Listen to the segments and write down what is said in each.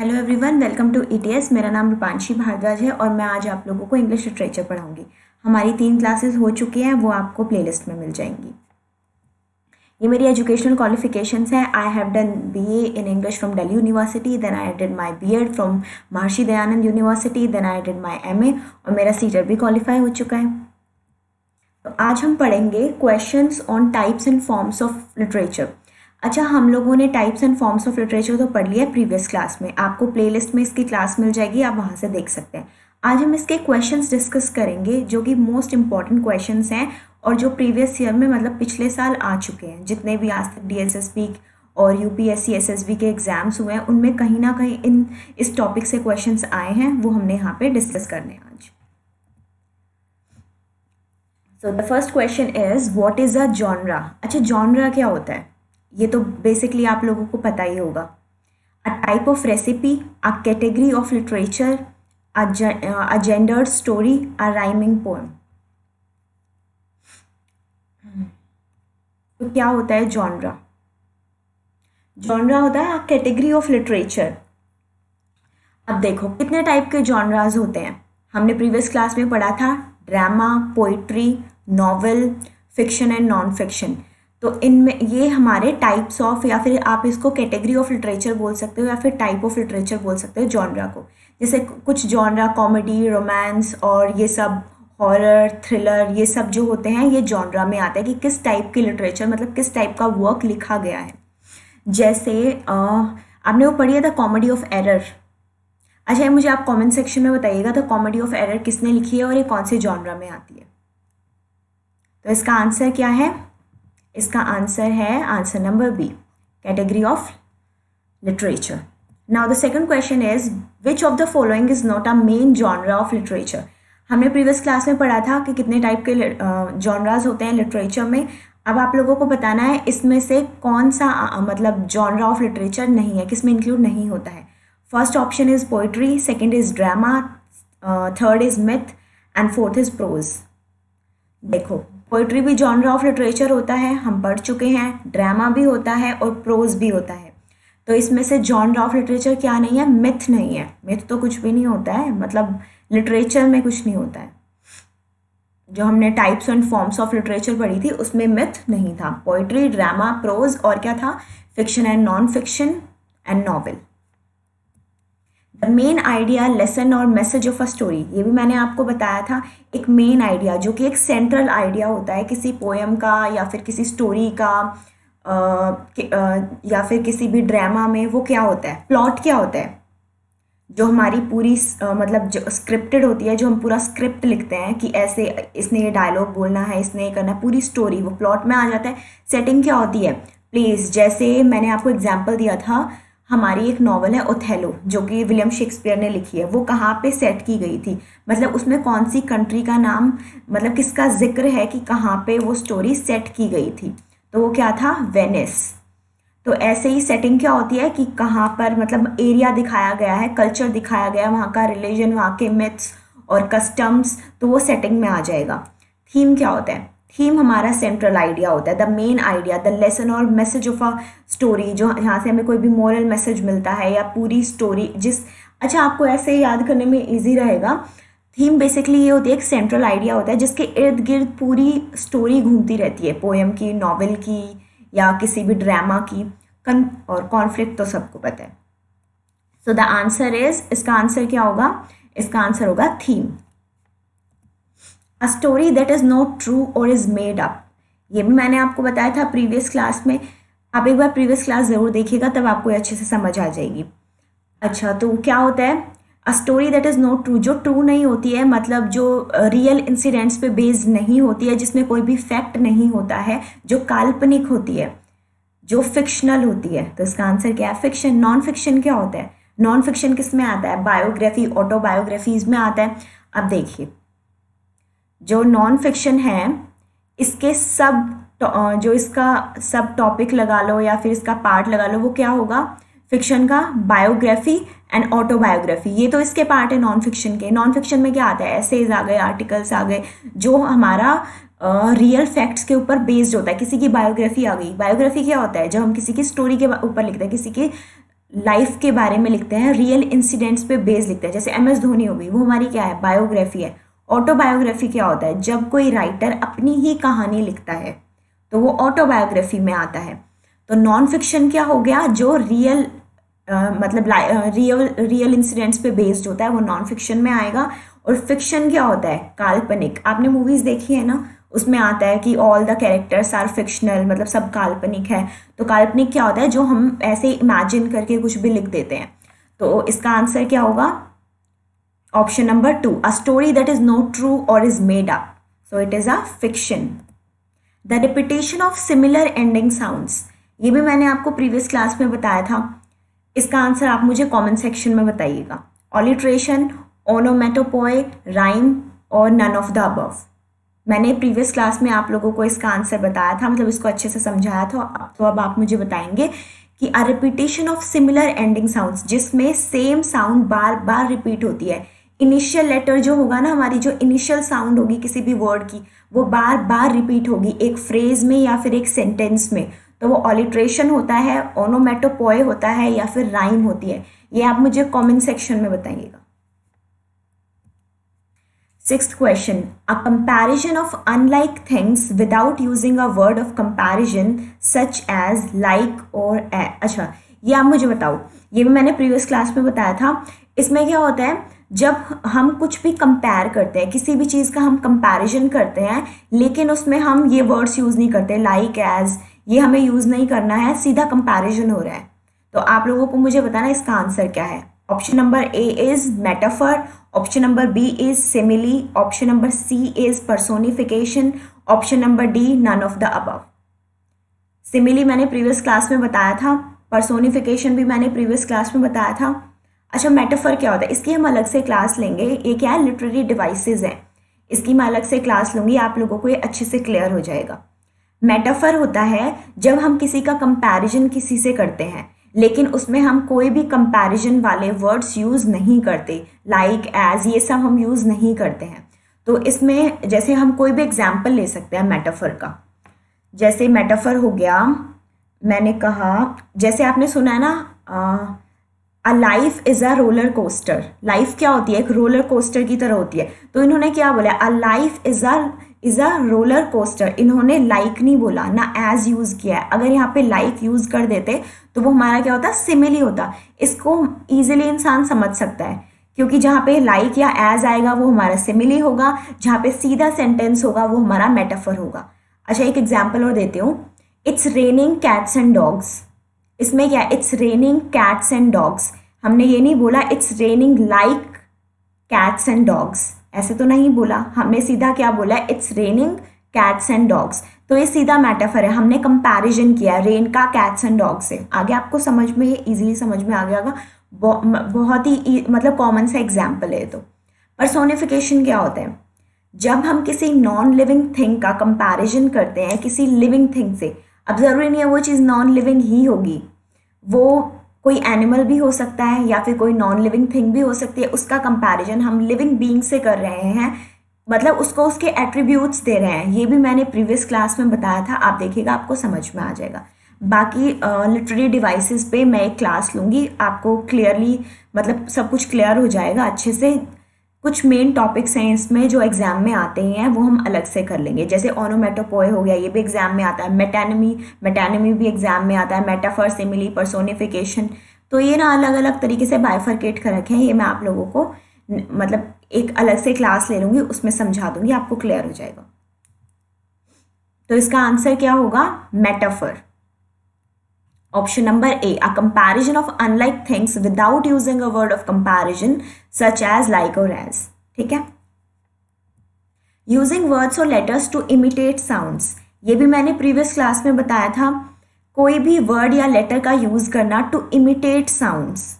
Hello everyone, welcome to ETS. मेरा नाम रूपांशी भारद्वाज है और मैं आज आप लोगों को इंग्लिश लिटरेचर पढ़ाऊंगी। हमारी 3 क्लासेस हो चुकी हैं, वो आपको प्लेलिस्ट में मिल जाएंगी। ये मेरी एजुकेशनल क्वालिफिकेशंस हैं। I have done BA in English from Delhi University, then I did my BEd from Maharshi Dayanand University, then I did my MA और मेरा सीटर भी क्वालिफाई हो चुका है। तो आज हम पढ़ेंगे questions on types and forms of literature. अच्छा, हम लोगों ने types and forms of literature तो पढ़ लिया है प्रीवियस क्लास में। आपको प्लेलिस्ट में इसकी क्लास मिल जाएगी, आप वहाँ से देख सकते हैं। आज हम इसके क्वेश्चंस डिस्कस करेंगे जो कि मोस्ट इंपॉर्टेंट क्वेश्चंस हैं और जो प्रीवियस ईयर में मतलब पिछले साल आ चुके हैं। जितने भी आज तक डीएसएसबी और यूपीएससी एसएसबी के एग्जाम्स हुए हैं उनमें कहीं ना कहीं इस टॉपिक से क्वेश्चंस आए हैं, वो हमने यहाँ पे डिस्कस करने हैं आज। So the first question is what is a genre. अच्छा, जॉनरा क्या होता है? ये तो बेसिकली आप लोगों को पता ही होगा। अ type of recipe, a category of literature, a gendered story, a rhyming poem. तो क्या होता है जॉनरा? जॉनरा होता है अ कैटेगरी ऑफ लिटरेचर। अब देखो कितने टाइप के जॉनराज होते हैं। हमने प्रीवियस क्लास में पढ़ा था drama, poetry, novel, fiction and non fiction. तो इनमें ये हमारे टाइप्स ऑफ, या फिर आप इसको कैटेगरी ऑफ लिटरेचर बोल सकते हो या फिर टाइप ऑफ लिटरेचर बोल सकते हो जॉनरा को। जैसे कुछ जॉनरा कॉमेडी, रोमांस और ये सब, हॉरर, थ्रिलर, ये सब जो होते हैं ये जॉनरा में आते हैं कि किस टाइप की लिटरेचर, मतलब किस टाइप का वर्क लिखा गया है। जैसे आपने वो पढ़ी है द कॉमेडी ऑफ एरर। अच्छा, ये मुझे आप कमेंट सेक्शन में बताइएगा द कॉमेडी ऑफ एरर किसने लिखी है और ये कौन से जॉनरा में आती है। तो इसका आंसर क्या है? इसका आंसर है answer number B, category of literature. Now the second question is which of the following is not a main genre of literature. हमने प्रीवियस क्लास में पढ़ा था कि कितने टाइप के जॉनराज होते हैं लिटरेचर में। अब आप लोगों को बताना है इसमें से कौन सा मतलब जॉनरा ऑफ लिटरेचर नहीं है, किसमें इंक्लूड नहीं होता है। First option is poetry, second is drama, third is myth and fourth is prose. देखो, पोइट्री भी जॉनरा ऑफ लिटरेचर होता है, हम पढ़ चुके हैं। ड्रामा भी होता है और प्रोज भी होता है। तो इसमें से जॉनरा ऑफ लिटरेचर क्या नहीं है? मिथ नहीं है। मिथ तो कुछ भी नहीं होता है, मतलब लिटरेचर में कुछ नहीं होता है। जो हमने types and forms of literature पढ़ी थी उसमें मिथ नहीं था। पोइट्री, ड्रामा, प्रोज और क्या था? Fiction and non fiction and novel. The main idea, lesson और मैसेज ऑफ अ स्टोरी, ये भी मैंने आपको बताया था। एक मेन आइडिया जो कि एक सेंट्रल आइडिया होता है किसी पोएम का या फिर किसी स्टोरी का, या फिर किसी भी ड्रामा में, वो क्या होता है? प्लॉट क्या होता है? जो हमारी पूरी मतलब जो स्क्रिप्टेड होती है, जो हम पूरा स्क्रिप्ट लिखते हैं कि ऐसे इसने ये डायलॉग बोलना है, इसने ये करना है, पूरी स्टोरी वो प्लॉट में आ जाता है। सेटिंग क्या होती है? प्लेस। जैसे मैंने आपको एग्जांपल दिया था, हमारी एक नॉवल है ओथेलो जो कि विलियम शेक्सपियर ने लिखी है, वो कहाँ पे सेट की गई थी, मतलब उसमें कौन सी कंट्री का नाम, मतलब किसका जिक्र है कि कहाँ पे वो स्टोरी सेट की गई थी। तो वो क्या था? वेनिस। तो ऐसे ही सेटिंग क्या होती है कि कहाँ पर, मतलब एरिया दिखाया गया है, कल्चर दिखाया गया है, वहाँ का रिलीजन, वहाँ के मिथ्स और कस्टम्स, तो वो सेटिंग में आ जाएगा। थीम क्या होता है? थीम हमारा सेंट्रल आइडिया होता है, the main idea, the lesson और मैसेज ऑफ अ स्टोरी, जो यहाँ से हमें कोई भी मोरल मैसेज मिलता है या पूरी स्टोरी जिस। अच्छा, आपको ऐसे याद करने में ईजी रहेगा। थीम बेसिकली ये होती है, एक सेंट्रल आइडिया होता है जिसके इर्द गिर्द पूरी स्टोरी घूमती रहती है, पोएम की, नॉवेल की या किसी भी ड्रामा की। और कॉन्फ्लिक्ट तो सबको पता है। सो द आंसर इज, इसका आंसर क्या होगा? इसका आंसर होगा theme. A story that is not true और इज मेड अप, ये भी मैंने आपको बताया था प्रीवियस क्लास में। आप एक बार प्रीवियस क्लास जरूर देखिएगा, तब आपको अच्छे से समझ आ जाएगी। अच्छा, तो क्या होता है? अ story that is not true, जो ट्रू नहीं होती है, मतलब जो रियल इंसिडेंट्स पे बेस्ड नहीं होती है, जिसमें कोई भी फैक्ट नहीं होता है, जो काल्पनिक होती है, जो फिक्शनल होती है। तो इसका आंसर क्या है? फिक्शन। नॉन फिक्शन क्या होता है? नॉन फिक्शन किस में आता है? बायोग्राफी, ऑटोबायोग्राफीज में आता है। अब देखिए, जो नॉन फिक्शन है इसके सब जो इसका सब टॉपिक लगा लो या फिर इसका पार्ट लगा लो, वो क्या होगा फिक्शन का? बायोग्राफी एंड ऑटोबायोग्राफी, ये तो इसके पार्ट है नॉन फिक्शन के। नॉन फिक्शन में क्या आता है? एसेज आ गए, आर्टिकल्स आ गए, जो हमारा रियल फैक्ट्स के ऊपर बेस्ड होता है। किसी की बायोग्राफी आ गई। बायोग्राफी क्या होता है? जब हम किसी की स्टोरी के ऊपर लिखते हैं, किसी की लाइफ के बारे में लिखते हैं, रियल इंसिडेंट्स पे बेस लिखते हैं, जैसे MS धोनी हो गई, वो हमारी क्या है, बायोग्राफी है। ऑटोबायोग्राफी क्या होता है, जब कोई राइटर अपनी ही कहानी लिखता है तो वो ऑटोबायोग्राफी में आता है। तो नॉन फिक्शन क्या हो गया, जो रियल मतलब रियल इंसिडेंट्स पे बेस्ड होता है, वो नॉन फिक्शन में आएगा। और फिक्शन क्या होता है, काल्पनिक। आपने मूवीज देखी है ना, उसमें आता है कि all the characters are fictional, मतलब सब काल्पनिक है। तो काल्पनिक क्या होता है, जो हम ऐसे इमेजिन करके कुछ भी लिख देते हैं। तो इसका आंसर क्या होगा, option number 2, a story that is not true और is made up, so it is a fiction. The repetition of similar ending sounds, ये भी मैंने आपको प्रीवियस क्लास में बताया था। इसका आंसर आप मुझे कमेंट सेक्शन में बताइएगा। ऑलिट्रेशन, ओनोमेटोपोए, राइम और नन ऑफ द अबव। मैंने प्रीवियस क्लास में आप लोगों को इसका आंसर बताया था, मतलब इसको अच्छे से समझाया था। तो अब आप मुझे बताएंगे कि a repetition of similar ending sounds, जिसमें सेम साउंड बार बार रिपीट होती है। इनिशियल लेटर जो होगा ना, हमारी जो इनिशियल साउंड होगी किसी भी वर्ड की, वो बार बार रिपीट होगी एक फ्रेज में या फिर एक सेंटेंस में। तो वो ऑलिट्रेशन होता है, ओनोमेटोपोए होता है, या फिर राइम होती है। ये आप मुझे कमेंट सेक्शन में बताइएगा। Sixth question, a comparison of unlike things without using a word of comparison such as like or अच्छा, ये आप मुझे बताओ। ये भी मैंने प्रीवियस क्लास में बताया था। इसमें क्या होता है, जब हम कुछ भी कंपेयर करते हैं, किसी भी चीज़ का हम कंपैरिजन करते हैं, लेकिन उसमें हम ये वर्ड्स यूज़ नहीं करते, लाइक एज, ये हमें यूज़ नहीं करना है, सीधा कंपैरिजन हो रहा है। तो आप लोगों को मुझे बताना इसका आंसर क्या है। Option number A is metaphor, option number B is simile, option number C is personification, option number D none of the above. Simile मैंने प्रीवियस क्लास में बताया था, पर्सोनिफिकेशन भी मैंने प्रीवियस क्लास में बताया था। अच्छा, मेटाफर क्या होता है, इसकी हम अलग से क्लास लेंगे। ये क्या है, लिटरेरी डिवाइसेस हैं, इसकी मैं अलग से क्लास लूँगी, आप लोगों को ये अच्छे से क्लियर हो जाएगा। मेटाफर होता है जब हम किसी का कंपैरिजन किसी से करते हैं, लेकिन उसमें हम कोई भी कंपैरिजन वाले वर्ड्स यूज़ नहीं करते, लाइक एज, ये सब हम यूज़ नहीं करते हैं। तो इसमें जैसे हम कोई भी एग्जाम्पल ले सकते हैं मेटाफर का। जैसे मेटाफर हो गया, मैंने कहा, जैसे आपने सुना है ना, a life is a roller coaster. Life क्या होती है, एक रोलर कोस्टर की तरह होती है। तो इन्होंने क्या बोला, a life is a roller coaster. इन्होंने लाइक नहीं बोला, ना एज यूज़ किया है। अगर यहाँ पे लाइक यूज़ कर देते तो वो हमारा क्या होता, सिमिली होता। इसको ईजिली इंसान समझ सकता है, क्योंकि जहाँ पे लाइक या एज आएगा वो हमारा सिमिली होगा, जहाँ पे सीधा सेंटेंस होगा वो हमारा मेटाफर होगा। अच्छा, एक एग्जाम्पल और देती हूँ। It's raining cats and dogs, इसमें क्या है, it's raining cats and dogs. हमने ये नहीं बोला it's raining like cats and dogs, ऐसे तो नहीं बोला, हमने सीधा क्या बोला, it's raining cats and dogs. तो ये सीधा मेटाफर है, हमने कंपैरिजन किया रेन का कैट्स एंड डॉग से। आगे आपको समझ में, ये इजीली समझ में आ गया होगा। बहुत ही मतलब कॉमन सा एग्जाम्पल है। तो पर्सोनिफिकेशन क्या होता है, जब हम किसी नॉन लिविंग थिंग का कंपैरिजन करते हैं किसी लिविंग थिंग से। अब ज़रूरी नहीं है वो चीज़ नॉन लिविंग ही होगी, वो कोई एनिमल भी हो सकता है या फिर कोई नॉन लिविंग थिंग भी हो सकती है। उसका कंपैरिजन हम लिविंग बीइंग से कर रहे हैं, मतलब उसको उसके एट्रीब्यूट्स दे रहे हैं। ये भी मैंने प्रीवियस क्लास में बताया था, आप देखिएगा आपको समझ में आ जाएगा। बाकी लिटरेरी डिवाइसेस पे मैं एक क्लास लूँगी, आपको क्लियरली मतलब सब कुछ क्लियर हो जाएगा अच्छे से। कुछ मेन टॉपिक्स हैं इसमें जो एग्जाम में आते हैं, वो हम अलग से कर लेंगे। जैसे ओनोमेटोपोए हो गया, ये भी एग्जाम में आता है। मेटानिमी भी एग्जाम में आता है। मेटाफर, सिमिली, पर्सोनिफिकेशन, तो ये ना अलग अलग तरीके से बाइफरकेट कर रखे हैं। ये मैं आप लोगों को मतलब एक अलग से क्लास ले लूँगी, उसमें समझा दूंगी, आपको क्लियर हो जाएगा। तो इसका आंसर क्या होगा, metaphor. Option number A, a comparison of unlike things without using a word of comparison such as, like और एज। ठीक है। यूजिंग वर्ड्स और लेटर्स टू इमिटेट साउंड्स, ये भी मैंने प्रीवियस क्लास में बताया था। कोई भी वर्ड या लेटर का यूज करना to imitate sounds,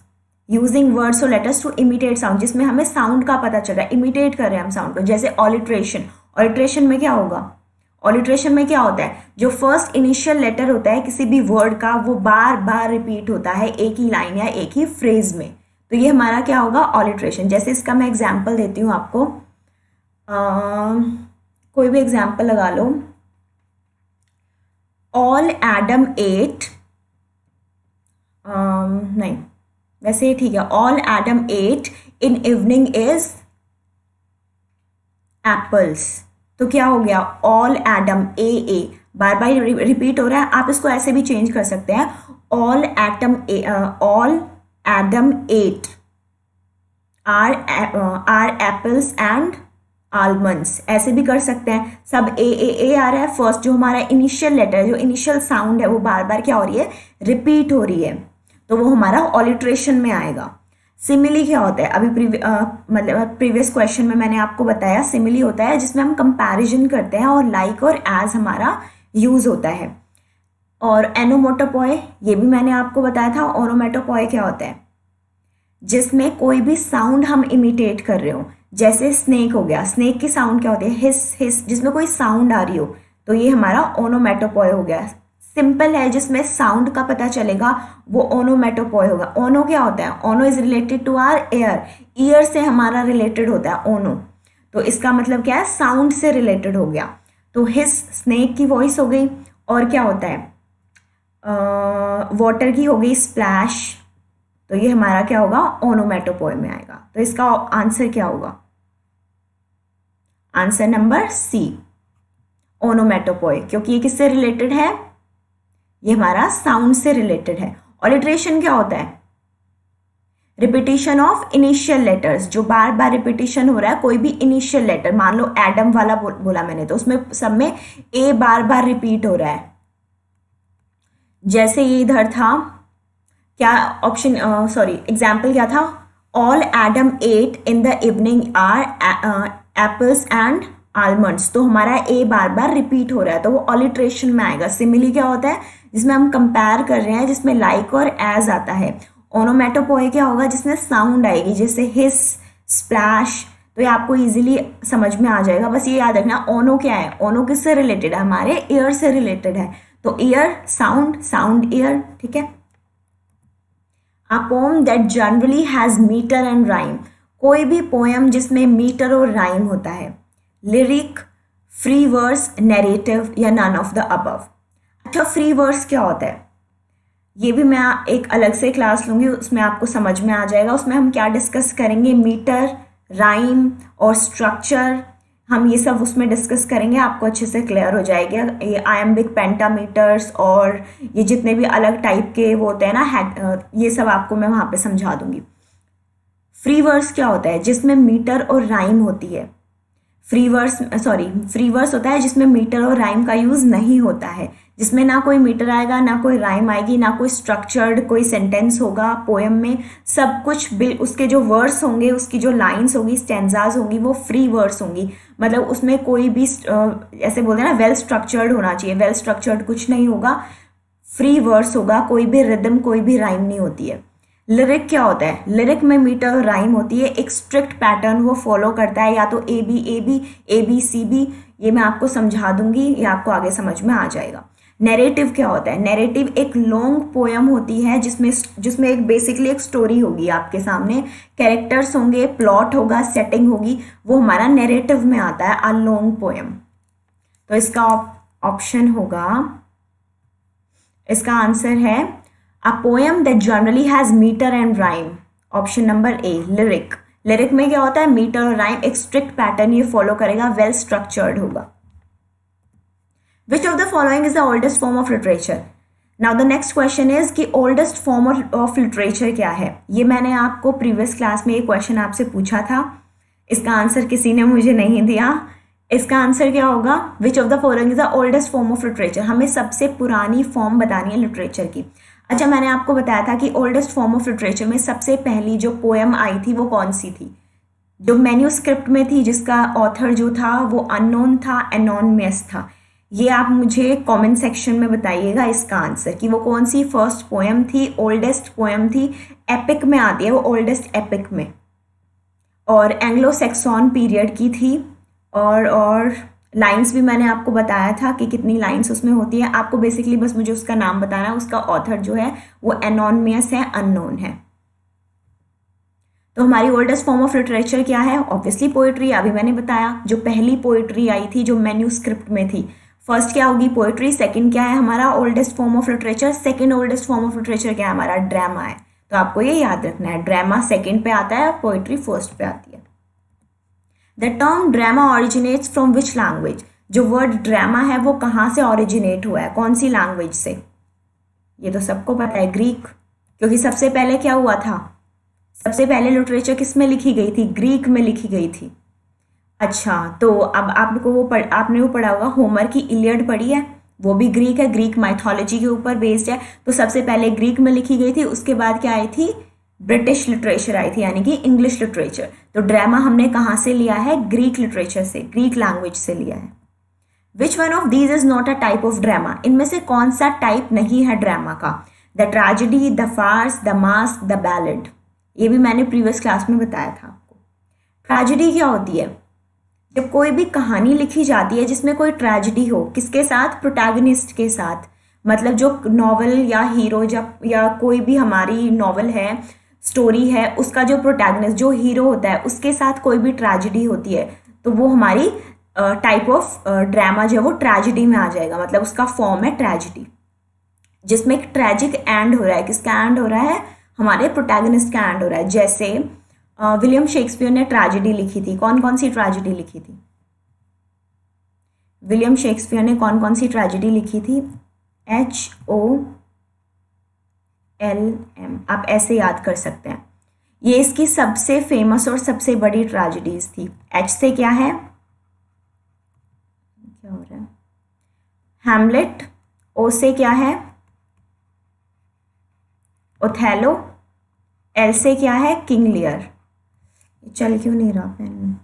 using words और लेटर्स टू इमिटेट साउंड, जिसमें हमें साउंड का पता चल रहा है, इमिटेट कर रहे हैं हम साउंड को। जैसे ऑलिट्रेशन, ऑलिट्रेशन में क्या होगा, ऑलिट्रेशन में क्या होता है, जो फर्स्ट इनिशियल लेटर होता है किसी भी वर्ड का, वो बार बार रिपीट होता है एक ही लाइन या एक ही फ्रेज में। तो ये हमारा क्या होगा, ऑलिट्रेशन। जैसे इसका मैं एग्जाम्पल देती हूँ आपको, कोई भी एग्जाम्पल लगा लो। ऑल एडम एट नहीं, वैसे ही ठीक है। All Adam ate in evening is apples. तो क्या हो गया, ऑल एडम, ए बार बार रिपीट हो रहा है, आप इसको ऐसे भी चेंज कर सकते हैं, all Adam ate are apples and almonds, ऐसे भी कर सकते हैं। सब ए आ रहा है, फर्स्ट जो हमारा इनिशियल लेटर, जो इनिशियल साउंड है वो बार बार क्या हो रही है, रिपीट हो रही है, तो वो हमारा ऑलिट्रेशन में आएगा। सिमिली क्या होता है, अभी मतलब प्रीवियस क्वेश्चन में मैंने आपको बताया, सिमिली होता है जिसमें हम कंपैरिजन करते हैं और लाइक और एज हमारा यूज होता है। और एनोमोटोपॉय, ये भी मैंने आपको बताया था। ओनोमेटोपॉय क्या होता है, जिसमें कोई भी साउंड हम इमिटेट कर रहे हो, जैसे स्नेक हो गया, स्नेक की साउंड क्या होती है, हिस हिस, जिसमें कोई साउंड आ रही हो, तो ये हमारा ओनोमेटोपॉय हो गया। सिंपल है, जिसमें साउंड का पता चलेगा वो ओनोमेटोपॉय होगा। ओनो क्या होता है, ओनो is related to our air, ear से हमारा रिलेटेड होता है ओनो, तो इसका मतलब क्या है, साउंड से रिलेटेड हो गया। तो हिस स्नेक की वॉइस हो गई। और क्या होता है, वाटर की हो गई स्प्लैश, तो ये हमारा क्या होगा, ओनोमेटोपॉय में आएगा। तो इसका आंसर क्या होगा, आंसर नंबर सी, ओनोमेटोपॉय, क्योंकि ये किससे रिलेटेड है, ये हमारा साउंड से रिलेटेड है। ऑलिट्रेशन क्या होता है, रिपीटिशन ऑफ इनिशियल लेटर्स, जो बार बार रिपीटिशन हो रहा है कोई भी इनिशियल लेटर, मान लो एडम वाला बोला मैंने, तो उसमें सब में ए बार बार रिपीट हो रहा है। जैसे ये इधर था, क्या ऑप्शन, सॉरी एग्जाम्पल क्या था, all Adam ate in the evening are apples and almonds, तो हमारा ए बार बार रिपीट हो रहा है, तो वो ऑलिट्रेशन में आएगा। सिमिली क्या होता है, जिसमें हम कंपेयर कर रहे हैं, जिसमें लाइक और एज आता है। ओनोमेटोपॉय क्या होगा, जिसमें साउंड आएगी, जैसे हिस, स्प्लैश, तो ये आपको इजीली समझ में आ जाएगा। बस ये याद रखना, ओनो क्या है, ओनो किससे रिलेटेड है, हमारे ईयर से रिलेटेड है, तो ईयर साउंड, साउंड ईयर, ठीक है। A poem that generally has meter and rhyme, कोई भी पोएम जिसमें मीटर और राइम होता है। लिरिक, फ्री वर्स, नैरेटिव या नन ऑफ द अबव। अच्छा, फ्री वर्स क्या होता है, ये भी मैं एक अलग से क्लास लूँगी, उसमें आपको समझ में आ जाएगा। उसमें हम क्या डिस्कस करेंगे, मीटर, राइम और स्ट्रक्चर, हम ये सब उसमें डिस्कस करेंगे, आपको अच्छे से क्लियर हो जाएगा। ये आयम्बिक पेंटामीटर्स और ये जितने भी अलग टाइप के वो होते हैं ना, ये सब आपको मैं वहाँ पे समझा दूंगी। फ्री वर्स क्या होता है, जिसमें मीटर और राइम होती है। फ्री वर्स होता है जिसमें मीटर और राइम का यूज़ नहीं होता है, जिसमें ना कोई मीटर आएगा, ना कोई राइम आएगी, ना कोई स्ट्रक्चर्ड कोई सेंटेंस होगा पोएम में। सब कुछ उसके जो वर्ड्स होंगे, उसकी जो लाइंस होगी, स्टैंजाज होंगी, वो फ्री वर्ड्स होंगी। मतलब उसमें कोई भी ऐसे बोलते हैं ना, वेल स्ट्रक्चर्ड होना चाहिए, वेल स्ट्रक्चर्ड कुछ नहीं होगा, फ्री वर्ड्स होगा, कोई भी रिदम, कोई भी राइम नहीं होती है। लिरिक क्या होता है, लिरिक में मीटर और राइम होती है, एक स्ट्रिक्ट पैटर्न वो फॉलो करता है, या तो ए बी सी बी, ये मैं आपको समझा दूंगी, ये आपको आगे समझ में आ जाएगा। नैरेटिव क्या होता है, नैरेटिव एक लॉन्ग पोएम होती है जिसमें एक बेसिकली एक स्टोरी होगी आपके सामने, कैरेक्टर्स होंगे, प्लॉट होगा, सेटिंग होगी, वो हमारा नैरेटिव में आता है, अ लॉन्ग पोएम। तो इसका ऑप्शन होगा, इसका आंसर है a poem that generally has metre and rhyme, option number A, lyric. Lyric में क्या होता है, मीटर और राइम, एक स्ट्रिक्ट पैटर्न ये फॉलो करेगा, वेल स्ट्रक्चर्ड होगा। Which of the following is the oldest form of literature? Now the next question is कि oldest form of literature क्या है। ये मैंने आपको प्रीवियस क्लास में ये क्वेश्चन आपसे पूछा था, इसका आंसर किसी ने मुझे नहीं दिया। इसका आंसर क्या होगा, विच of the following is the oldest form of literature, हमें सबसे पुरानी फॉर्म बतानी है लिटरेचर की। अच्छा, मैंने आपको बताया था कि ओल्डेस्ट फॉर्म ऑफ लिटरेचर में सबसे पहली जो पोएम आई थी वो कौन सी थी, जो मैन्यूस्क्रिप्ट में थी, जिसका ऑथर जो था वो अननोन था, एनोनिमस था। ये आप मुझे कमेंट सेक्शन में बताइएगा इसका आंसर, कि वो कौन सी फर्स्ट पोएम थी, ओल्डेस्ट पोएम थी, एपिक में आती है वो, ओल्डेस्ट एपिक में, और एंग्लो सैक्सन पीरियड की थी। और लाइंस भी मैंने आपको बताया था कि कितनी लाइंस उसमें होती है। आपको बेसिकली बस मुझे उसका नाम बताना है, उसका ऑथर जो है वो एनोनिमस है, अननोन है। तो हमारी ओल्डेस्ट फॉर्म ऑफ लिटरेचर क्या है, ऑब्वियसली पोइट्री, अभी मैंने बताया। जो पहली पोइट्री आई थी जो मैन्यूस्क्रिप्ट में थी फर्स्ट क्या होगी? पोइट्री। सेकंड क्या है हमारा? Oldest form of literature. Second oldest form of literature क्या है हमारा? ड्रामा है। तो आपको ये याद रखना है, ड्रामा सेकंड पे आता है, पोइट्री फर्स्ट पे आती है। The term drama originates from which language? जो वर्ड ड्रामा है वो कहाँ से ऑरिजिनेट हुआ है, कौन सी लैंग्वेज से? ये तो सबको पता है, ग्रीक। क्योंकि सबसे पहले क्या हुआ था? सबसे पहले लिटरेचर किस में लिखी गई थी? ग्रीक में लिखी गई थी। अच्छा, तो अब आपको आपने वो पढ़ा होगा, होमर की इलियड पढ़ी है, वो भी ग्रीक है, ग्रीक माइथोलॉजी के ऊपर बेस्ड है। तो सबसे पहले ग्रीक में लिखी गई थी, उसके बाद क्या आई थी? ब्रिटिश लिटरेचर आई थी, यानी कि इंग्लिश लिटरेचर। तो ड्रामा हमने कहाँ से लिया है? ग्रीक लिटरेचर से, ग्रीक लैंग्वेज से लिया है। Which one of these is not a type of drama? इनमें से कौन सा टाइप नहीं है ड्रामा का? The tragedy, the farce, the masque, the ballad. ये भी मैंने प्रीवियस क्लास में बताया था आपको। ट्रेजेडी क्या होती है? जब कोई भी कहानी लिखी जाती है जिसमें कोई ट्रेजेडी हो, किसके साथ? प्रोटैगनिस्ट के साथ। मतलब जो नॉवल या हीरो, जब या कोई भी हमारी नॉवल है, स्टोरी है, उसका जो प्रोटैगनिस्ट, जो हीरो होता है, उसके साथ कोई भी ट्रेजेडी होती है, तो वो हमारी टाइप ऑफ ड्रामा जो है वो ट्रेजेडी में आ जाएगा। मतलब उसका फॉर्म है ट्रेजेडी, जिसमें एक ट्रेजिक एंड हो रहा है। किसका एंड हो रहा है? हमारे प्रोटैगनिस्ट का एंड हो रहा है। जैसे विलियम शेक्सपियर ने ट्रेजेडी लिखी थी। कौन कौन सी ट्रेजेडी लिखी थी? विलियम शेक्सपियर ने कौन कौन सी ट्रेजेडी लिखी थी? HOLM, आप ऐसे याद कर सकते हैं। ये इसकी सबसे फेमस और सबसे बड़ी ट्रेजेडीज थी। H से क्या है? क्या हो रहा है? हैमलेट। O से क्या है? ओथेलो। L से क्या है? King Lear. चल क्यों नहीं रहा पेन?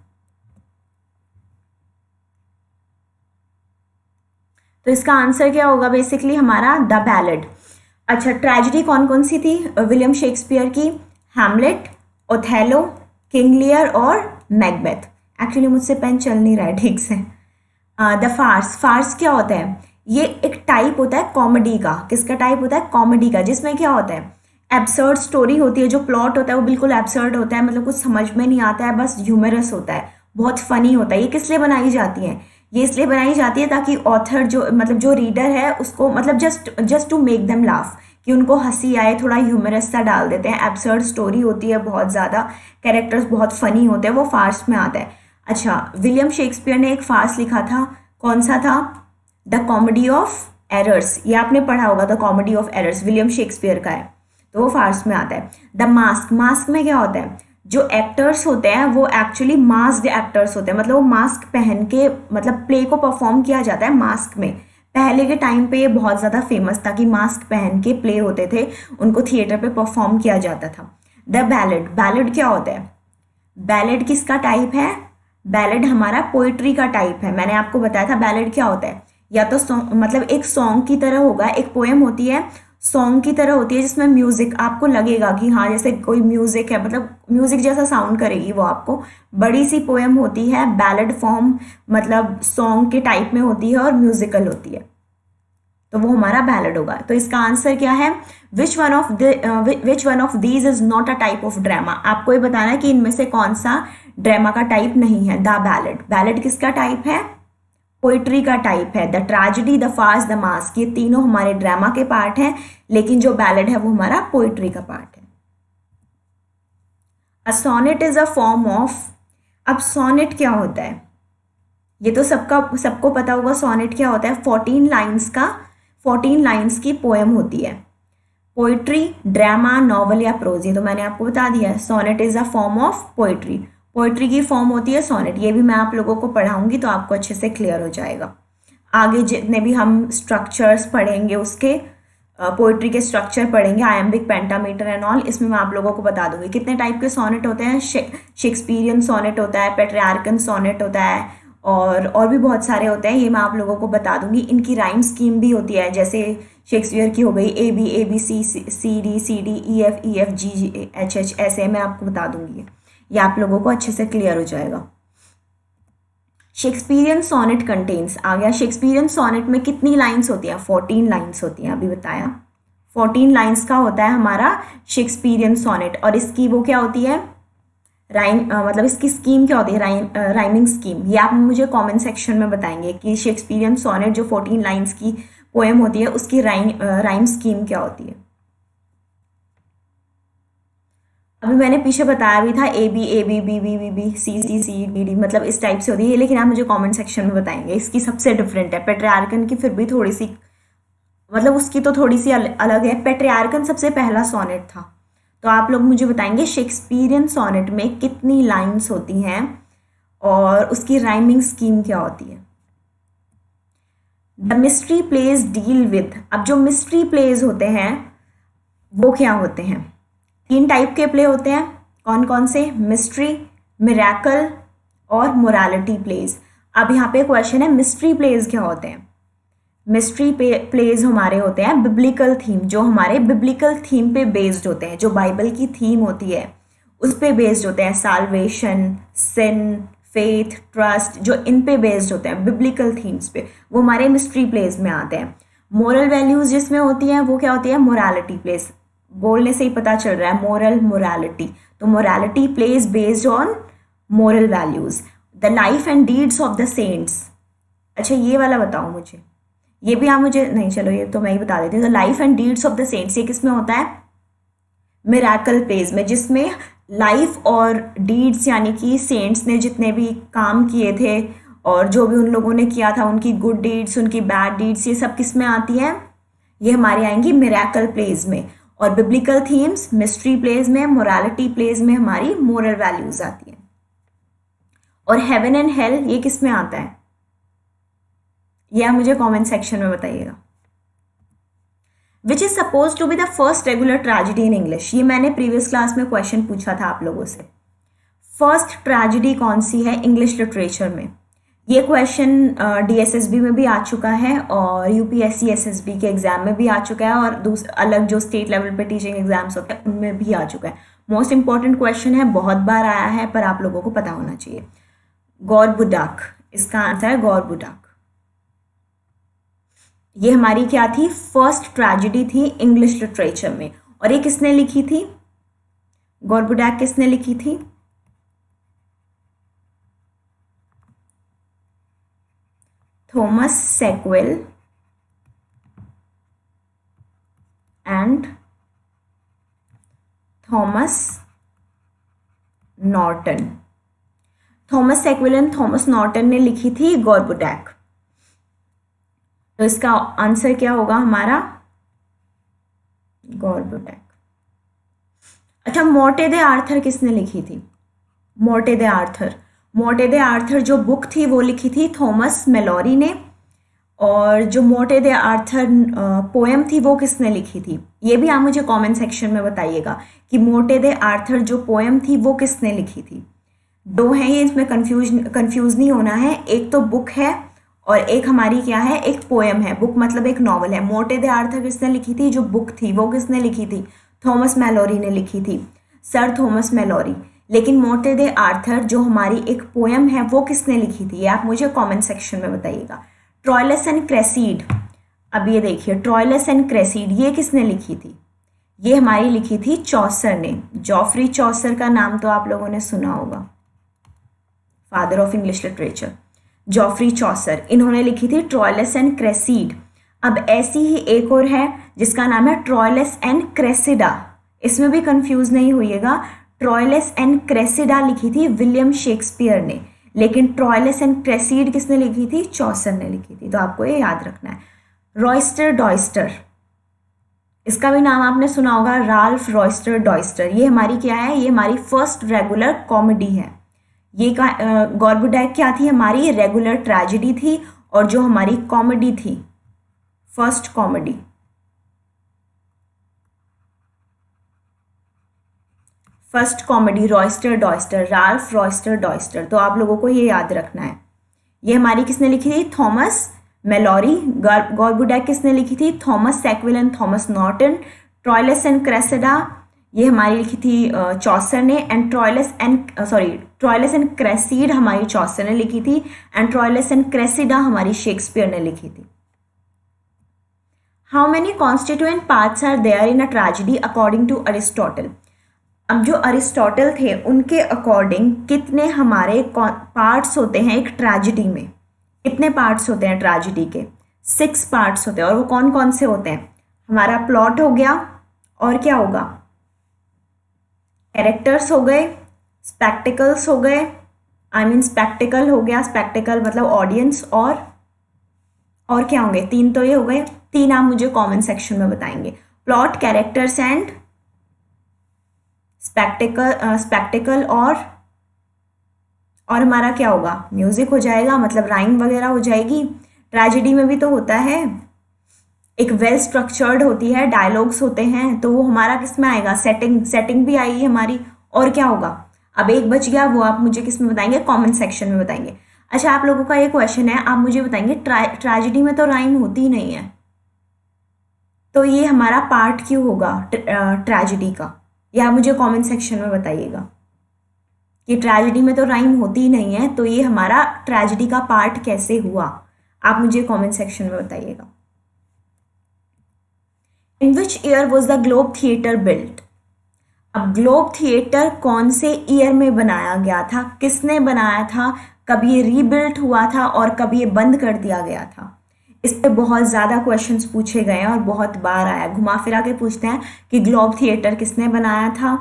तो इसका आंसर क्या होगा? बेसिकली हमारा द बैलेड। अच्छा, ट्रेजेडी कौन कौन सी थी विलियम शेक्सपियर की? हैमलेट, ओथेलो, किंग लियर और मैकबेथ। एक्चुअली मुझसे पेन चल नहीं रहा है ठीक से। द फार्स। फार्स क्या होता है? ये एक टाइप होता है कॉमेडी का। किसका टाइप होता है? कॉमेडी का, जिसमें क्या होता है? एब्सर्ड स्टोरी होती है। जो प्लॉट होता है वो बिल्कुल एब्सर्ड होता है, मतलब कुछ समझ में नहीं आता है, बस ह्यूमरस होता है, बहुत फनी होता है। ये किस लिए बनाई जाती है? ये इसलिए बनाई जाती है ताकि ऑथर जो मतलब जो रीडर है उसको मतलब just to make them laugh, कि उनको हंसी आए, थोड़ा ह्यूमरस सा डाल देते हैं। एब्सर्ड स्टोरी होती है, बहुत ज़्यादा कैरेक्टर्स बहुत फनी होते हैं, वो फार्स में आता है। अच्छा, विलियम शेक्सपियर ने एक फार्स लिखा था, कौन सा था? The comedy of errors. ये आपने पढ़ा होगा, the comedy of errors William Shakespeare का है, तो वो फार्स में आता है। The mask. मास्क में क्या होता है? जो एक्टर्स होते हैं वो एक्चुअली मास्क्ड एक्टर्स होते हैं, मतलब वो मास्क पहन के मतलब प्ले को परफॉर्म किया जाता है मास्क में। पहले के टाइम पे ये बहुत ज़्यादा फेमस था कि मास्क पहन के प्ले होते थे, उनको थिएटर पे परफॉर्म किया जाता था। The ballad. बैलेड क्या होता है? बैलेड किसका टाइप है? बैलेड हमारा पोइट्री का टाइप है। मैंने आपको बताया था बैलेड क्या होता है, या तो सॉन्ग मतलब एक सॉन्ग की तरह होगा, एक पोएम होती है सॉन्ग की तरह होती है जिसमें म्यूजिक आपको लगेगा कि हाँ जैसे कोई म्यूजिक है, मतलब म्यूजिक जैसा साउंड करेगी वो आपको। बड़ी सी पोएम होती है, बैलेड फॉर्म मतलब सॉन्ग के टाइप में होती है और म्यूजिकल होती है, तो वो हमारा बैलेड होगा। तो इसका आंसर क्या है? Which one of these is not a type of drama. आपको ये बताना है कि इनमें से कौन सा ड्रामा का टाइप नहीं है। The ballad. बैलेड किसका टाइप है? पोइट्री का टाइप है। The tragedy, the farce, the masque, ये तीनों हमारे ड्रामा के पार्ट हैं, लेकिन जो बैलेड है वो हमारा पोइट्री का पार्ट है। A sonnet is a form of. अब सोनेट क्या होता है? ये तो सबको पता होगा सोनेट क्या होता है। 14 लाइन्स की पोएम होती है। पोइट्री, ड्रामा, नॉवल या प्रोज, ये तो मैंने आपको बता दिया है। Sonnet is a form of poetry. Poetry की फॉर्म होती है सोनेट। ये भी मैं आप लोगों को पढ़ाऊंगी तो आपको अच्छे से क्लियर हो जाएगा। आगे जितने भी हम स्ट्रक्चर्स पढ़ेंगे उसके पोइट्री के स्ट्रक्चर पढ़ेंगे, आयम्बिक, पेंटामीटर एंड ऑल, इसमें मैं आप लोगों को बता दूंगी कितने टाइप के सोनेट होते हैं। शेक्सपियरियन सोनेट होता है, पेट्रियार्कन सोनेट होता है, और भी बहुत सारे होते हैं, ये मैं आप लोगों को बता दूंगी। इनकी राइम स्कीम भी होती है, जैसे शेक्सपियर की हो गई A B C D E F G H, ऐसे मैं आपको बता दूंगी। ये आप लोगों को अच्छे से क्लियर हो जाएगा। शेक्सपियरियन सोनेट कंटेन्स आ गया। शेक्सपियरियन सोनेट में कितनी लाइन्स होती हैं? 14 लाइन्स होती हैं, अभी बताया। 14 लाइन्स का होता है हमारा शेक्सपियरियन सोनेट, और इसकी वो क्या होती है? राइम मतलब इसकी स्कीम क्या होती है, राइमिंग स्कीम, ये आप मुझे कमेंट सेक्शन में बताएंगे कि शेक्सपियरियन सोनेट जो 14 लाइंस की पोएम होती है उसकी राइम स्कीम क्या होती है। अभी मैंने पीछे बताया भी था A B B B C D D, मतलब इस टाइप से होती है, लेकिन आप मुझे कमेंट सेक्शन में बताएंगे इसकी सबसे डिफरेंट है। पेट्रियार्कन की फिर भी थोड़ी सी, मतलब उसकी तो थोड़ी सी अलग है। पेट्रियार्कन सबसे पहला सोनेट था। तो आप लोग मुझे बताएंगे शेक्सपियरियन सोनेट में कितनी लाइंस होती हैं और उसकी राइमिंग स्कीम क्या होती है। The mystery plays deal with, अब जो मिस्ट्री प्लेज होते हैं वो क्या होते हैं। 3 टाइप के प्ले होते हैं, कौन कौन से, मिस्ट्री, मिरेकल और मोरालिटी प्लेज। अब यहाँ पे क्वेश्चन है मिस्ट्री प्लेज क्या होते हैं। मिस्ट्री प्लेज हमारे होते हैं बिब्लिकल थीम, जो हमारे बिब्लिकल थीम पे बेस्ड होते हैं, जो बाइबल की थीम होती है उस पे बेस्ड होते हैं। साल्वेशन, सिन, फेथ, ट्रस्ट, जो इन पे बेस्ड होते हैं बिब्लिकल थीम्स पे, वो हमारे मिस्ट्री प्लेज में आते हैं। मोरल वैल्यूज जिसमें होती हैं वो क्या होती है, मोरालिटी प्लेज। बोलने से ही पता चल रहा है, मोरल, मोरालिटी। तो morality plays based on moral values. The life and deeds of the saints, अच्छा ये वाला बताओ मुझे, ये भी आप मुझे, नहीं चलो ये तो मैं ही बता देती हूँ। The life and deeds of the cents, ये किस में होता है, मिराकल प्लेज में, जिसमें लाइफ और डीड्स यानी कि सेंट्स ने जितने भी काम किए थे और जो भी उन लोगों ने किया था, उनकी गुड डीड्स, उनकी बैड डीड्स, ये सब किस में आती हैं, ये हमारी आएंगी मिराकल प्लेज में। और बिब्लिकल थीम्स मिस्ट्री प्लेज में, मोरालिटी प्लेज में हमारी मोरल वैल्यूज आती हैं। और हेवन एंड हेल ये किस में आता है, ये आप मुझे कमेंट सेक्शन में बताइएगा। Which is suppose to be the first regular tragedy in English, ये मैंने प्रीवियस क्लास में क्वेश्चन पूछा था आप लोगों से। फर्स्ट ट्रेजिडी कौन सी है इंग्लिश लिटरेचर में, ये क्वेश्चन डीएसएसबी में भी आ चुका है और यूपीएससी एसएसबी के एग्जाम में भी आ चुका है और अलग जो स्टेट लेवल पे टीचिंग एग्जाम्स होते हैं उनमें भी आ चुका है। मोस्ट इंपॉर्टेंट क्वेश्चन है, बहुत बार आया है, पर आप लोगों को पता होना चाहिए। गॉरबुडाक, इसका आंसर है गॉरबुडाक। ये हमारी क्या थी, फर्स्ट ट्रेजिडी थी इंग्लिश लिटरेचर में। और ये किसने लिखी थी, गॉरबुडाक किसने लिखी थी, Thomas Sackville and Thomas Norton. Thomas Sackville and Thomas Norton ने लिखी थी गॉरबुडाक। तो इसका आंसर क्या होगा हमारा, गॉरबुडाक। अच्छा, मोर्टे दे आर्थर किसने लिखी थी, मोर्टे दे आर्थर, मोर्टे दे आर्थर जो बुक थी वो लिखी थी थॉमस मेलोरी ने। और जो मोर्टे दे आर्थर पोएम थी वो किसने लिखी थी, ये भी आप मुझे कमेंट सेक्शन में बताइएगा कि मोर्टे दे आर्थर जो पोएम थी वो किसने लिखी थी। 2 हैं ये, इसमें कंफ्यूज नहीं होना है, एक तो बुक है और एक हमारी क्या है, एक पोएम है। बुक मतलब एक नॉवल है। मोर्टे दे आर्थर किसने लिखी थी, जो बुक थी वो किसने लिखी थी, थॉमस मेलोरी ने लिखी थी, सर थॉमस मेलोरी। लेकिन मोर्टे दे आर्थर जो हमारी एक पोएम है वो किसने लिखी थी, ये आप मुझे कमेंट सेक्शन में बताइएगा। ट्रॉयलस एंड क्रेसीड, अब ये देखिए ट्रॉयलस एंड क्रेसीड ये किसने लिखी थी, ये हमारी लिखी थी चौसर ने। जॉफ्री चौसर का नाम तो आप लोगों ने सुना होगा, father of English literature, Geoffrey Chaucer, इन्होंने लिखी थी ट्रॉयलस एंड क्रेसीड। अब ऐसी ही एक और है जिसका नाम है ट्रॉयलस एंड क्रेसिडा, इसमें भी कंफ्यूज नहीं होइएगा। ट्रॉयलस एंड क्रेसिडा लिखी थी विलियम शेक्सपियर ने, लेकिन ट्रॉयलस एंड क्रेसीड किसने लिखी थी, चौसर ने लिखी थी। तो आपको ये याद रखना है। रॉयस्टर डॉयस्टर, इसका भी नाम आपने सुना होगा, राल्फ रॉयस्टर डॉयस्टर। ये हमारी क्या है, ये हमारी फर्स्ट रेगुलर कॉमेडी है। ये गॉरबुडाक क्या थी, हमारी रेगुलर ट्रेजेडी थी और जो हमारी कॉमेडी थी, first comedy. First comedy Roister Doister, Ralph Roister Doister. तो आप लोगों को ये याद रखना है। ये हमारी किसने लिखी थी, थॉमस मेलोरी। गॉरबुडाक किसने लिखी थी, Thomas Sackville and Thomas Norton. Troilus and Cressida ये हमारी लिखी थी चौसर ने। एंड ट्रॉयलस एंड क्रेसीड हमारी चौसर ने लिखी थी एंड ट्रॉयलस एंड क्रेसिडा हमारी शेक्सपियर ने लिखी थी। How many constituent parts are there in a tragedy according to Aristotle. अब जो अरिस्टोटल थे उनके अकॉर्डिंग कितने हमारे पार्ट्स होते हैं एक ट्रेजिडी में, कितने पार्ट्स होते हैं ट्रेजिडी के? 6 पार्ट्स होते हैं। और वो कौन कौन से होते हैं? हमारा प्लॉट हो गया, और क्या होगा? कैरेक्टर्स हो गए, स्पेक्टिकल्स हो गए, आई मीन स्पेक्टिकल हो गया, स्पेक्टिकल मतलब ऑडियंस, और क्या होंगे? 3 तो ये हो गए। 3 आप मुझे कमेंट सेक्शन में बताएंगे। प्लॉट, कैरेक्टर्स एंड स्पेक्टिकल और हमारा क्या होगा? म्यूजिक हो जाएगा, मतलब राइम वगैरह हो जाएगी। ट्रेजेडी में भी तो होता है, एक वेल स्ट्रक्चर्ड होती है, डायलॉग्स होते हैं, तो वो हमारा किस में आएगा? सेटिंग भी आएगी हमारी। और क्या होगा? अब एक बच गया, वो आप मुझे किस में बताएंगे? कमेंट सेक्शन में बताएंगे। अच्छा, आप लोगों का ये क्वेश्चन है, आप मुझे बताएंगे ट्रेजेडी में तो राइम होती ही नहीं है, तो ये हमारा पार्ट क्यों होगा ट्रेजेडी का? ये आप मुझे कमेंट सेक्शन में बताइएगा कि ट्रेजेडी में तो राइम होती ही नहीं है, तो ये हमारा ट्रेजेडी का पार्ट कैसे हुआ? आप मुझे कमेंट सेक्शन में बताइएगा। In which year was the Globe theatre built? अब ग्लोब थिएटर कौन से ईयर में बनाया गया था? किसने बनाया था? कब ये रीबिल्ट हुआ था और कब ये बंद कर दिया गया था? इस पे बहुत ज़्यादा क्वेश्चंस पूछे गए हैं और बहुत बार आया, घुमा फिरा के पूछते हैं कि ग्लोब थिएटर किसने बनाया था,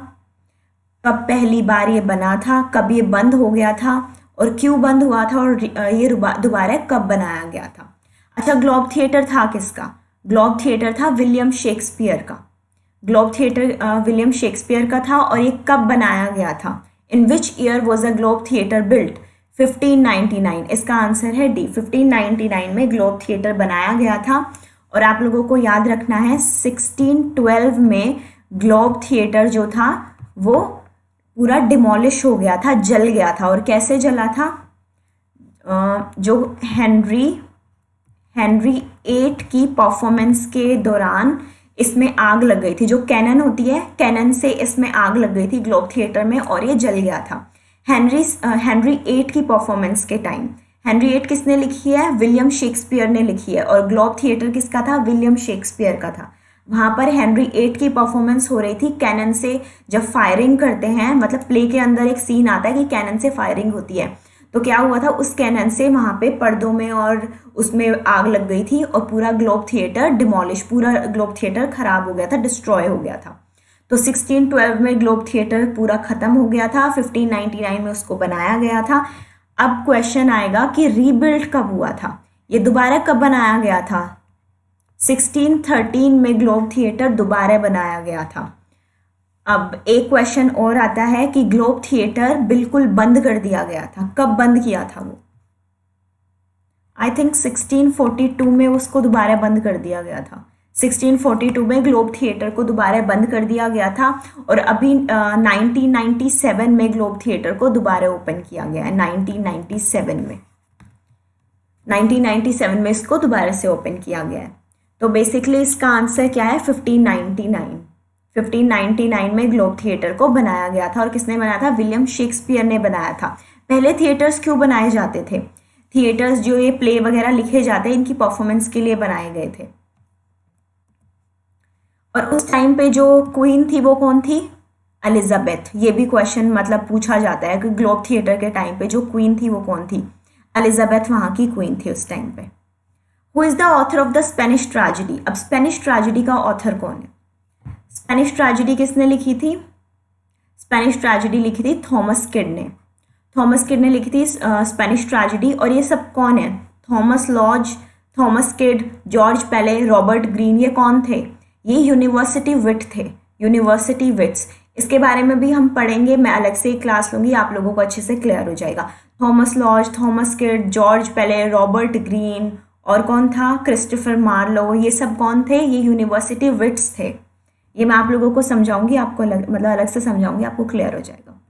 कब पहली बार ये बना था, कब ये बंद हो गया था और क्यों बंद हुआ था, और ये दोबारा कब बनाया गया था। अच्छा, ग्लोब थिएटर था किसका? ग्लोब थिएटर था विलियम शेक्सपियर का। ग्लोब थिएटर विलियम शेक्सपियर का था। और ये कब बनाया गया था? In which year was a Globe theatre built? 1599। इसका आंसर है डी, 1599 में ग्लोब थिएटर बनाया गया था। और आप लोगों को याद रखना है 1612 में ग्लोब थिएटर जो था वो पूरा डिमोलिश हो गया था, जल गया था। और कैसे जला था? जो हेनरी 8 की परफॉर्मेंस के दौरान इसमें आग लग गई थी। जो कैनन होती है, कैनन से इसमें आग लग गई थी ग्लोब थिएटर में और ये जल गया था हेनरी 8 की परफॉर्मेंस के टाइम। हेनरी 8 किसने लिखी है? विलियम शेक्सपियर ने लिखी है। और ग्लोब थिएटर किसका था? विलियम शेक्सपियर का था। वहाँ पर हेनरी 8 की परफॉर्मेंस हो रही थी कैनन से। जब फायरिंग करते हैं, मतलब प्ले के अंदर एक सीन आता है कि कैनन से फायरिंग होती है, तो क्या हुआ था? उस कैनन से वहाँ पे पर्दों में और उसमें आग लग गई थी और पूरा ग्लोब थिएटर डिमोलिश, पूरा ग्लोब थिएटर खराब हो गया था, डिस्ट्रॉय हो गया था। तो 1612 में ग्लोब थिएटर पूरा ख़त्म हो गया था, 1599 में उसको बनाया गया था। अब क्वेश्चन आएगा कि रीबिल्ड कब हुआ था? ये दोबारा कब बनाया गया था? 1613 में ग्लोब थिएटर दोबारा बनाया गया था। अब एक क्वेश्चन और आता है कि ग्लोब थिएटर बिल्कुल बंद कर दिया गया था, कब बंद किया था वो? आई थिंक 1642 में उसको दोबारा बंद कर दिया गया था। 1642 में ग्लोब थिएटर को दोबारा बंद कर दिया गया था। और अभी 1997 में ग्लोब थिएटर को दोबारा ओपन किया गया है। 1997 में इसको दोबारा से ओपन किया गया है। तो बेसिकली इसका आंसर क्या है? 1599 में ग्लोब थिएटर को बनाया गया था। और किसने बनाया था? विलियम शेक्सपियर ने बनाया था। पहले थिएटर्स क्यों बनाए जाते थे? थिएटर्स जो ये प्ले वगैरह लिखे जाते हैं, इनकी परफॉर्मेंस के लिए बनाए गए थे। और उस टाइम पे जो क्वीन थी वो कौन थी? एलिजाबेथ। ये भी क्वेश्चन मतलब पूछा जाता है कि ग्लोब थिएटर के टाइम पे जो क्वीन थी वो कौन थी? एलिजाबेथ वहाँ की क्वीन थी उस टाइम पे। Who is the author of the Spanish tragedy? अब स्पेनिश ट्रेजेडी का ऑथर कौन है? स्पेनिश ट्रेजेडी किसने लिखी थी? स्पेनिश ट्रेजेडी लिखी थी थॉमस किड ने। थॉमस किड ने लिखी थी स्पेनिश ट्रेजेडी। और ये सब कौन है? Thomas Lodge, Thomas Kyd, George Peele, Robert Greene, ये कौन थे? ये यूनिवर्सिटी विट थे, यूनिवर्सिटी विट्स। इसके बारे में भी हम पढ़ेंगे, मैं अलग से क्लास लूँगी, आप लोगों को अच्छे से क्लियर हो जाएगा। Thomas Lodge, Thomas Kyd, George Peele, Robert Greene, और कौन था? Christopher Marlowe. ये सब कौन थे? ये यूनिवर्सिटी विट्स थे। ये मैं आप लोगों को समझाऊंगी, आपको मतलब अलग से समझाऊंगी, आपको क्लियर हो जाएगा।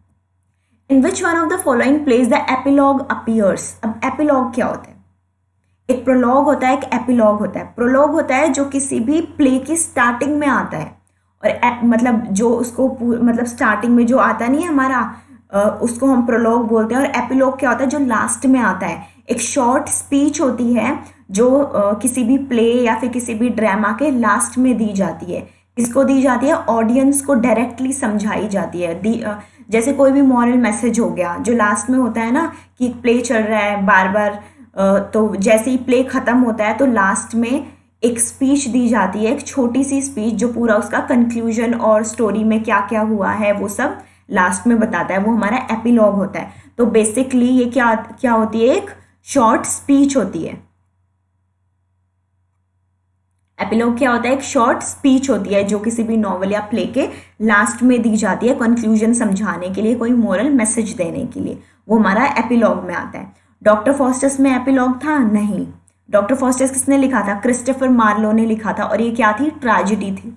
In which one of the following place the epilogue appears? अब एपिलॉग क्या होता है? एक प्रोलॉग होता है, एक एपिलॉग होता है। प्रोलॉग होता है जो किसी भी प्ले की स्टार्टिंग में आता है, और मतलब जो उसको मतलब स्टार्टिंग में जो आता नहीं है हमारा, उसको हम प्रोलॉग बोलते हैं। और एपिलॉग क्या होता है? जो लास्ट में आता है। एक शॉर्ट स्पीच होती है जो किसी भी प्ले या फिर किसी भी ड्रामा के लास्ट में दी जाती है। इसको दी जाती है, ऑडियंस को डायरेक्टली समझाई जाती है। जैसे कोई भी मॉरल मैसेज हो गया, जो लास्ट में होता है ना कि प्ले चल रहा है बार बार, तो जैसे ही प्ले खत्म होता है तो लास्ट में एक स्पीच दी जाती है, एक छोटी सी स्पीच जो पूरा उसका कंक्लूजन और स्टोरी में क्या क्या हुआ है वो सब लास्ट में बताता है, वो हमारा एपिलॉग होता है। तो बेसिकली ये क्या क्या होती है, एक शॉर्ट स्पीच होती है। एपिलॉग क्या होता है, एक शॉर्ट स्पीच होती है जो किसी भी नॉवल या प्ले के लास्ट में दी जाती है, कंक्लूजन समझाने के लिए, कोई मोरल मैसेज देने के लिए, वो हमारा एपिलॉग में आता है। डॉक्टर फॉस्टर्स में एपिलॉग था नहीं। डॉक्टर फॉस्टर्स किसने लिखा था, क्रिस्टोफर मार्लो ने लिखा था, और ये क्या थी, ट्रेजेडी थी।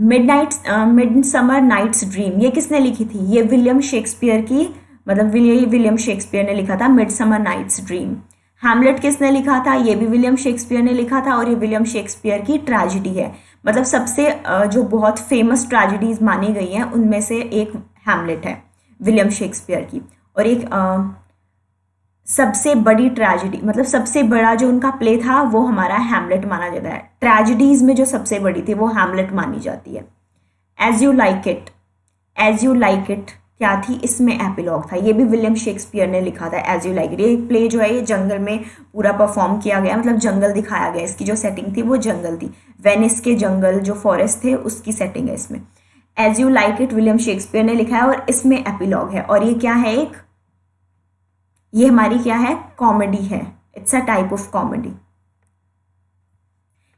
मिड समर नाइट्स ड्रीम ये किसने लिखी थी, ये विलियम शेक्सपियर की, मतलब विलियम शेक्सपियर ने लिखा था Midsummer Night's Dream. Hamlet किसने लिखा था, ये भी विलियम शेक्सपियर ने लिखा था, और ये विलियम शेक्सपियर की ट्रेजेडी है। मतलब सबसे जो बहुत फेमस ट्रेजेडीज मानी गई हैं उनमें से एक हैमलेट है विलियम शेक्सपियर की। और एक सबसे बड़ी ट्रेजेडी, मतलब सबसे बड़ा जो उनका प्ले था वो हमारा हैमलेट माना जाता है। ट्रेजेडीज में जो सबसे बड़ी थी वो हैमलेट मानी जाती है। As you like It, As you like It क्या थी, इसमें एपिलॉग था, ये भी विलियम शेक्सपियर ने लिखा था। एज यू लाइक इट ये प्ले जो है ये जंगल में पूरा परफॉर्म किया गया, मतलब जंगल दिखाया गया, इसकी जो सेटिंग थी वो जंगल थी, वेनिस के जंगल जो फॉरेस्ट थे उसकी सेटिंग है इसमें। As you like It William Shakespeare ने लिखा है और इसमें एपिलॉग है। और ये क्या है, एक ये हमारी क्या है, कॉमेडी है, it's a type of comedy.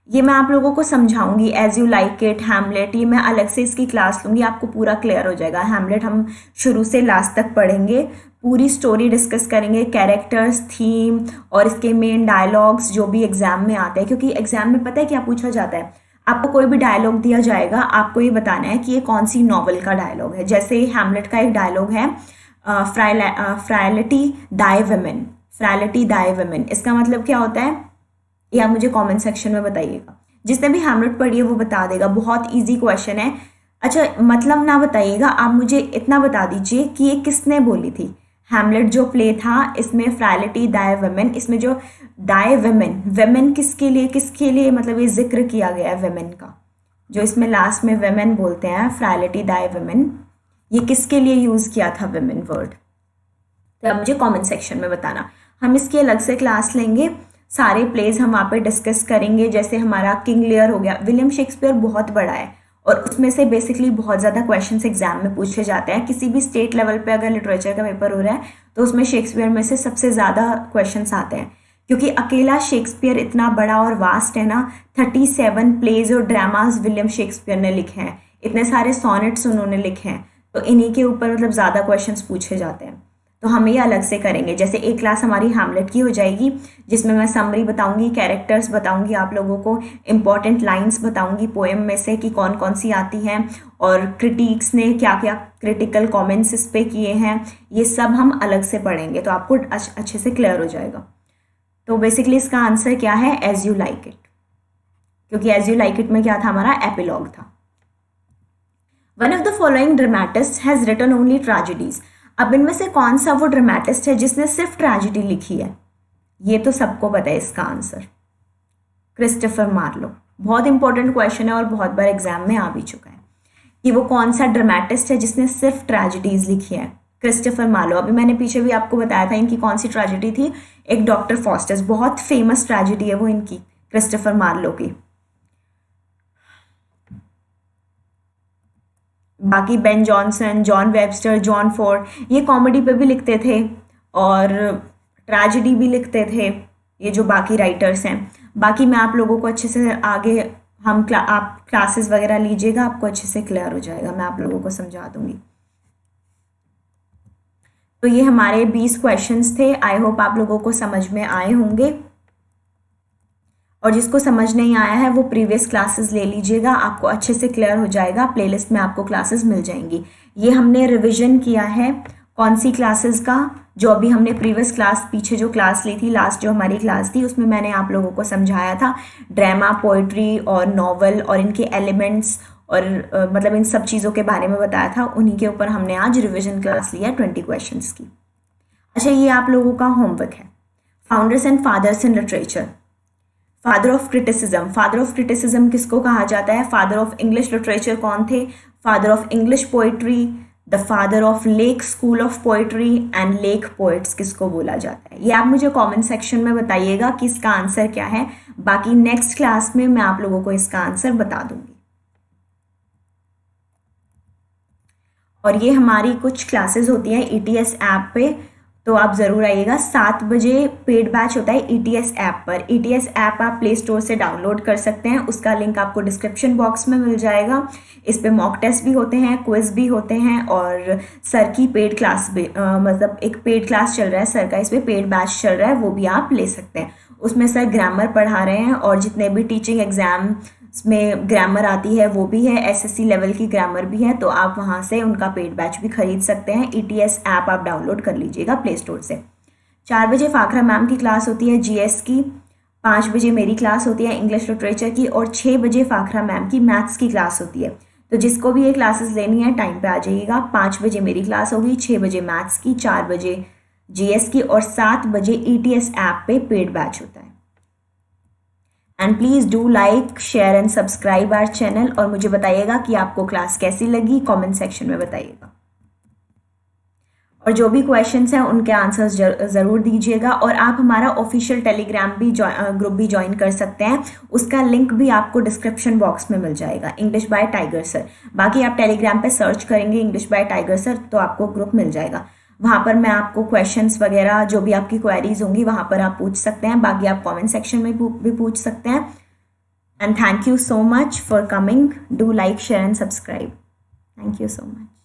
ये मैं आप लोगों को समझाऊंगी, as you like it, Hamlet, ये मैं अलग से इसकी क्लास लूंगी, आपको पूरा क्लियर हो जाएगा। हैमलेट हम शुरू से लास्ट तक पढ़ेंगे, पूरी स्टोरी डिस्कस करेंगे, कैरेक्टर्स, थीम और इसके मेन डायलॉग्स जो भी एग्जाम में आते हैं। क्योंकि एग्जाम में पता है क्या पूछा जाता है, आपको कोई भी डायलॉग दिया जाएगा, आपको ये बताना है कि ये कौन सी नॉवल का डायलॉग है। जैसे हैमलेट का एक डायलॉग है, फ्राइलिटी दाई वुमेन, फ्राइलिटी दाई वुमेन, इसका मतलब क्या होता है ये आप मुझे कमेंट सेक्शन में बताइएगा। जिसने भी हैमलेट पढ़ी है वो बता देगा, बहुत इजी क्वेश्चन है। अच्छा मतलब ना बताइएगा, आप मुझे इतना बता दीजिए कि ये किसने बोली थी। हैमलेट जो प्ले था इसमें फ्राइलिटी दाई वुमेन, इसमें जो दाई वुमेन, वुमेन किसके लिए मतलब ये जिक्र किया गया है वुमेन का, जो इसमें लास्ट में वुमेन बोलते हैं फ्राइलिटी दाई वुमेन, ये किसके लिए यूज़ किया था वुमेन वर्ड, तो आप मुझे कमेंट सेक्शन में बताना। हम इसकी अलग से क्लास लेंगे, सारे प्लेज हम वहाँ पे डिस्कस करेंगे। जैसे हमारा किंग लियर हो गया, विलियम शेक्सपियर बहुत बड़ा है और उसमें से बेसिकली बहुत ज़्यादा क्वेश्चंस एग्जाम में पूछे जाते हैं। किसी भी स्टेट लेवल पे अगर लिटरेचर का पेपर हो रहा है तो उसमें शेक्सपियर में से सबसे ज़्यादा क्वेश्चंस आते हैं, क्योंकि अकेला शेक्सपियर इतना बड़ा और वास्ट है ना। 37 प्लेज और ड्रामाज विलियम शेक्सपियर ने लिखे हैं, इतने सारे सॉनेट्स उन्होंने लिखे हैं, तो इन्हीं के ऊपर मतलब ज़्यादा क्वेश्चंस पूछे जाते हैं। तो हम ये अलग से करेंगे। जैसे एक क्लास हमारी हैमलेट की हो जाएगी जिसमें मैं समरी बताऊंगी, कैरेक्टर्स बताऊंगी, आप लोगों को इंपॉर्टेंट लाइंस बताऊंगी पोएम में से कि कौन कौन सी आती हैं और क्रिटिक्स ने क्या क्या क्रिटिकल कमेंट्स इस पे किए हैं, ये सब हम अलग से पढ़ेंगे तो आपको अच्छे से क्लियर हो जाएगा। तो बेसिकली इसका आंसर क्या है, एज यू लाइक इट, क्योंकि एज यू लाइक इट में क्या था, हमारा एपिलॉग था। One of the following dramatist has written only tragedies, अब इनमें से कौन सा वो ड्रामेटिस्ट है जिसने सिर्फ ट्रेजेडी लिखी है, ये तो सबको पता है इसका आंसर, क्रिस्टोफर मार्लो। बहुत इंपॉर्टेंट क्वेश्चन है और बहुत बार एग्जाम में आ भी चुका है कि वो कौन सा ड्रामेटिस्ट है जिसने सिर्फ ट्रेजेडीज लिखी है, क्रिस्टोफर मार्लो। अभी मैंने पीछे भी आपको बताया था इनकी कौन सी ट्रेजेडी थी, एक डॉक्टर फॉस्टर्स, बहुत फेमस ट्रेजेडी है वो इनकी, क्रिस्टोफर मार्लो की। बाकी Ben Jonson, John Webster, John Ford, ये कॉमेडी पे भी लिखते थे और ट्रेजेडी भी लिखते थे, ये जो बाकी राइटर्स हैं। बाकी मैं आप लोगों को अच्छे से आगे आप क्लासेस वगैरह लीजिएगा, आपको अच्छे से क्लियर हो जाएगा, मैं आप लोगों को समझा दूंगी। तो ये हमारे 20 क्वेश्चंस थे, आई होप आप लोगों को समझ में आए होंगे, और जिसको समझ नहीं आया है वो प्रीवियस क्लासेस ले लीजिएगा, आपको अच्छे से क्लियर हो जाएगा, प्लेलिस्ट में आपको क्लासेस मिल जाएंगी। ये हमने रिवीजन किया है कौन सी क्लासेस का, जो अभी हमने प्रीवियस क्लास पीछे जो क्लास ली थी, लास्ट जो हमारी क्लास थी उसमें मैंने आप लोगों को समझाया था ड्रामा, पोइट्री और नॉवल और इनके एलिमेंट्स और मतलब इन सब चीज़ों के बारे में बताया था, उन्हीं के ऊपर हमने आज रिविजन क्लास लिया 20 क्वेश्चंस की। अच्छा ये आप लोगों का होमवर्क है, founders and fathers in literature. Father of criticism, father of criticism किसको कहा जाता है? फादर ऑफ इंग्लिश लिटरेचर कौन थे? Father of English poetry, the father of lake school of poetry and lake poets किसको बोला जाता है? ये आप मुझे कमेंट सेक्शन में बताइएगा कि इसका आंसर क्या है। बाकी नेक्स्ट क्लास में मैं आप लोगों को इसका आंसर बता दूंगी। और ये हमारी कुछ क्लासेस होती हैं ETS ऐप पे, तो आप ज़रूर आइएगा। 7 बजे पेड बैच होता है ETS ऐप पर। ETS ऐप आप प्ले स्टोर से डाउनलोड कर सकते हैं, उसका लिंक आपको डिस्क्रिप्शन बॉक्स में मिल जाएगा। इस पे मॉक टेस्ट भी होते हैं, क्विज भी होते हैं, और सर की पेड क्लास भी मतलब एक पेड क्लास चल रहा है सर का, इस पर पेड बैच चल रहा है, वो भी आप ले सकते हैं। उसमें सर ग्रामर पढ़ा रहे हैं, और जितने भी टीचिंग एग्जाम में ग्रामर आती है वो भी है, SSC लेवल की ग्रामर भी है, तो आप वहाँ से उनका पेड बैच भी खरीद सकते हैं। ETS ऐप आप डाउनलोड कर लीजिएगा प्ले स्टोर से। 4 बजे फाखरा मैम की क्लास होती है GS की, 5 बजे मेरी क्लास होती है इंग्लिश लिटरेचर की, और 6 बजे फाखरा मैम की मैथ्स की क्लास होती है। तो जिसको भी ये क्लासेस लेनी है टाइम पे आ जाइएगा। 5 बजे मेरी क्लास होगी, 6 बजे मैथ्स की, 4 बजे GS की, और 7 बजे ETS ऐप पे पेड बैच होता है। And please do like, share and subscribe our channel, और मुझे बताइएगा कि आपको क्लास कैसी लगी, कमेंट सेक्शन में बताइएगा। और जो भी क्वेश्चंस हैं उनके आंसर्स ज़रूर दीजिएगा। और आप हमारा ऑफिशियल टेलीग्राम भी ग्रुप भी ज्वाइन कर सकते हैं, उसका लिंक भी आपको डिस्क्रिप्शन बॉक्स में मिल जाएगा, इंग्लिश बाय टाइगर सर। बाकी आप टेलीग्राम पे सर्च करेंगे इंग्लिश बाय टाइगर सर तो आपको ग्रुप मिल जाएगा। वहाँ पर मैं आपको क्वेश्चंस वगैरह जो भी आपकी क्वेरीज होंगी वहाँ पर आप पूछ सकते हैं। बाकी आप कमेंट सेक्शन में भी पूछ सकते हैं। And thank you so much for coming. Do like, share and subscribe. Thank you so much.